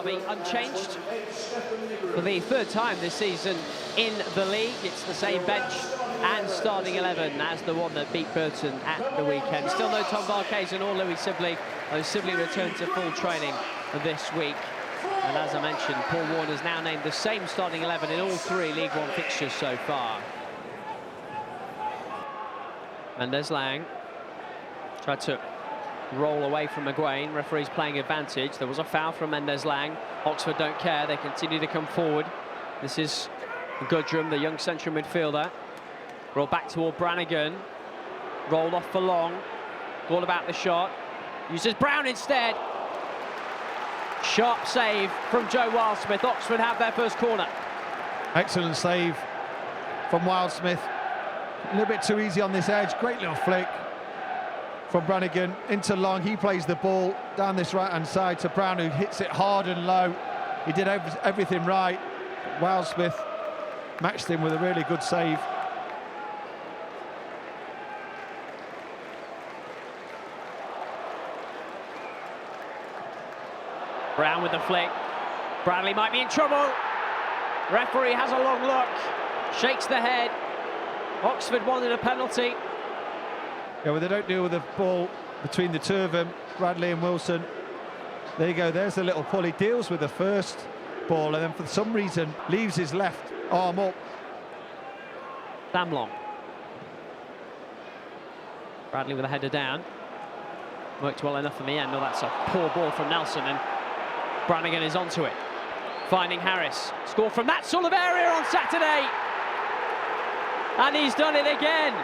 derby, unchanged for the third time this season in the league. It's the same bench and starting 11 as the one that beat Burton at the weekend. Still no Tom Barkhuizen or Louis Sibley. Sibley returned to full training this week. And as I mentioned, Paul Warner's now named the same starting 11 in all 3 League One fixtures so far. Mendez-Laing tried to roll away from McGuane. Referee's playing advantage. There was a foul from Mendez-Laing. Oxford don't care. They continue to come forward. This is Goodrum, the young central midfielder. Roll back toward Brannigan. Rolled off for Long. All about the shot. Uses Brown instead. Sharp save from Joe Wildsmith. Oxford have their first corner. Excellent save from Wildsmith. A little bit too easy on this edge. Great little flick from Brannigan into Long. He plays the ball down this right-hand side to Brown, who hits it hard and low. He did everything right. Wildsmith matched him with a really good save. Brown with the flick. Bradley might be in trouble. Referee has a long look, shakes the head. Oxford wanted a penalty. Yeah, well, they don't deal with the ball between the two of them, Bradley and Wilson. There you go, there's the little pull. He deals with the first ball and then for some reason leaves his left arm up. Sam Long. Bradley with a header down. Worked well enough in the end. No, that's a poor ball from Nelson, and Brannigan is onto it. Finding Harris. Score from that sort of area on Saturday. And he's done it again.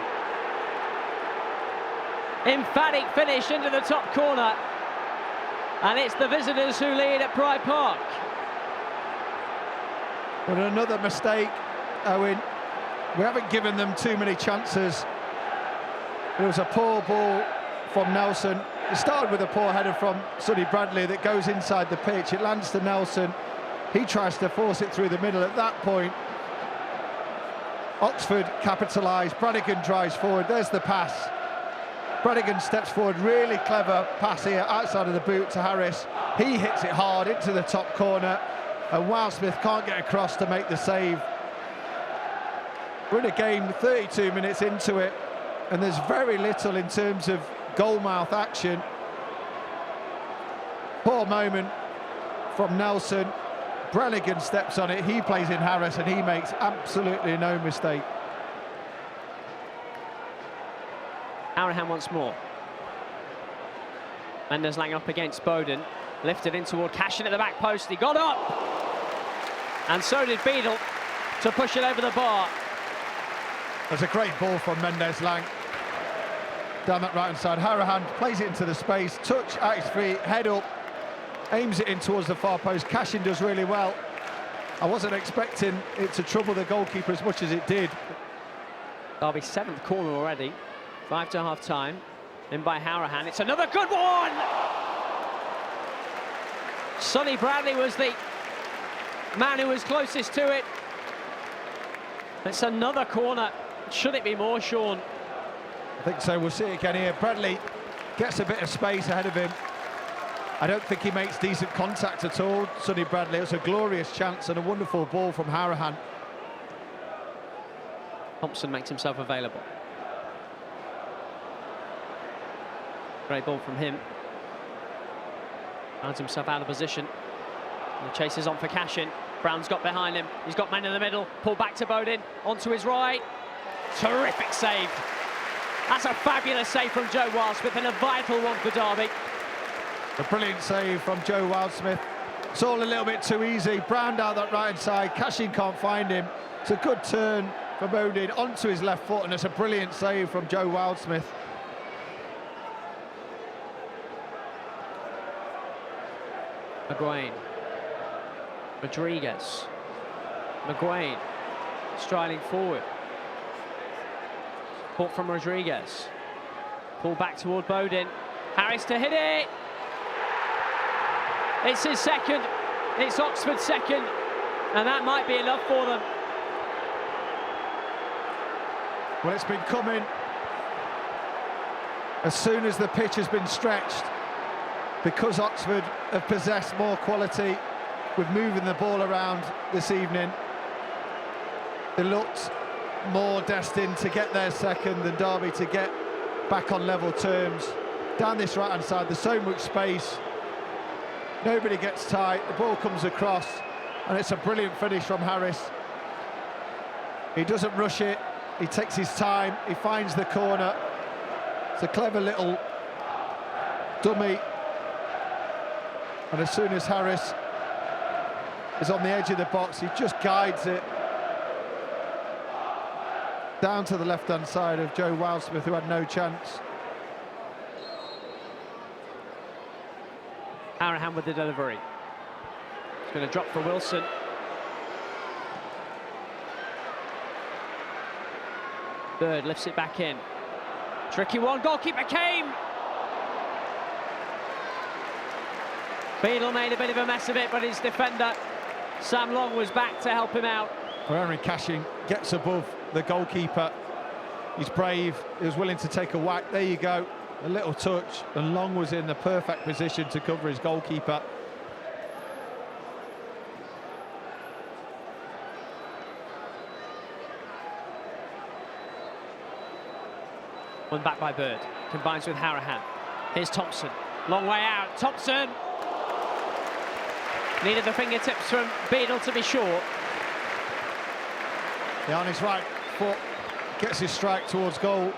Emphatic finish into the top corner. And it's the visitors who lead at Pride Park. But another mistake, Owen. We haven't given them too many chances. It was a poor ball from Nelson. It started with a poor header from Sonny Bradley that goes inside the pitch. It lands to Nelson. He tries to force it through the middle. At that point, Oxford capitalised. Brannigan drives forward. There's the pass. Brannigan steps forward. Really clever pass here outside of the boot to Harris. He hits it hard into the top corner, and Wildsmith can't get across to make the save. We're in a game 32 minutes into it, and there's very little in terms of goalmouth action. Poor moment from Nelson. Brannigan steps on it, he plays in Harris, and he makes absolutely no mistake. Arahan once more. Mendez-Laing up against Bowden. Lifted in toward Cashin at the back post. He got up! And so did Beadle to push it over the bar. That's a great ball from Mendez-Laing. Down that right-hand side, Harahan plays it into the space, touch at his feet, head up, aims it in towards the far post. Cashin does really well. I wasn't expecting it to trouble the goalkeeper as much as it did. Derby's 7th corner already, 5 to half-time. In by Harahan, it's another good one! Sonny Bradley was the man who was closest to it. It's another corner. Should it be more, Sean? I think so. We'll see it again here. Bradley gets a bit of space ahead of him. I don't think he makes decent contact at all, Sonny Bradley. It's a glorious chance and a wonderful ball from Harahan. Thompson makes himself available. Great ball from him. Finds himself out of position. And the chase is on for Cashin. Brown's got behind him. He's got men in the middle. Pull back to Bowden. Onto his right. Terrific save. That's a fabulous save from Joe Wildsmith, and a vital one for Derby. A brilliant save from Joe Wildsmith. It's all a little bit too easy. Brown down that right-hand side. Cashin can't find him. It's a good turn for Bowden onto his left foot, and it's a brilliant save from Joe Wildsmith. McGuane. Rodriguez. McGuane striding forward. Caught from Rodriguez. Pull back toward Bowden. Harris to hit it. It's his second. It's Oxford's second. And that might be enough for them. Well, it's been coming as soon as the pitch has been stretched, because Oxford have possessed more quality with moving the ball around this evening. They looked more destined to get their second than Derby to get back on level terms. Down this right-hand side, there's so much space. Nobody gets tight, the ball comes across, and it's a brilliant finish from Harris. He doesn't rush it, he takes his time, he finds the corner. It's a clever little dummy. And as soon as Harris is on the edge of the box, he just guides it down to the left-hand side of Joe Wildsmith, who had no chance. Harahan with the delivery. It's going to drop for Wilson. Bird lifts it back in. Tricky one, goalkeeper came! Beadle made a bit of a mess of it, but his defender, Sam Long, was back to help him out. Henry Cashing gets above the goalkeeper. He's brave, he was willing to take a whack. There you go, a little touch, and Long was in the perfect position to cover his goalkeeper. One back by Bird, combines with Harahan. Here's Thompson, long way out, Thompson! Needed the fingertips from Beadle to be short. Yeah, on his right foot, gets his strike towards goal.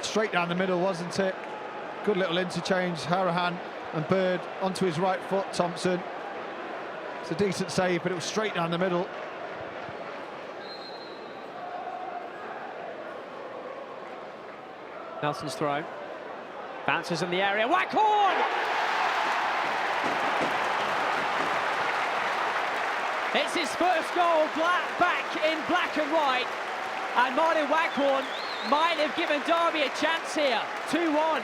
Straight down the middle, wasn't it? Good little interchange, Harahan and Bird onto his right foot, Thompson. It's a decent save, but it was straight down the middle. Nelson's throw. Bounces in the area, Waghorn! It's his first goal back in black and white. And Martin Waghorn might have given Derby a chance here. 2-1.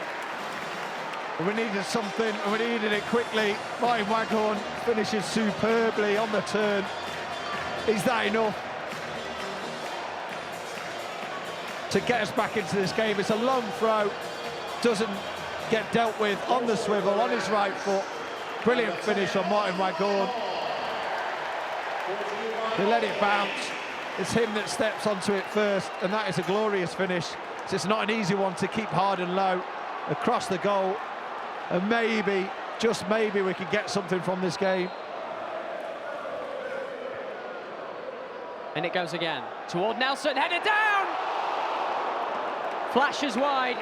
We needed something, and we needed it quickly. Martin Waghorn finishes superbly on the turn. Is that enough to get us back into this game? It's a long throw, doesn't get dealt with on the swivel, on his right foot. Brilliant finish from Martin Waghorn. They let it bounce. It's him that steps onto it first, and that is a glorious finish. So it's not an easy one to keep hard and low across the goal. And maybe, just maybe, we can get something from this game. And it goes again toward Nelson, headed down! Flashes wide.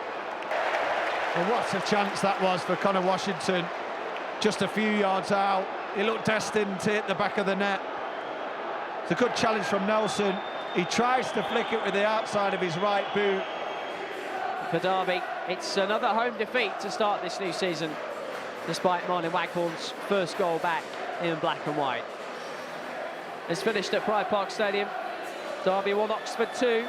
And what a chance that was for Connor Washington. Just a few yards out. He looked destined to hit the back of the net. It's a good challenge from Nelson. He tries to flick it with the outside of his right boot. For Derby, it's another home defeat to start this new season, despite Martin Waghorn's first goal back in black and white. It's finished at Pride Park Stadium. Derby 1, Oxford 2.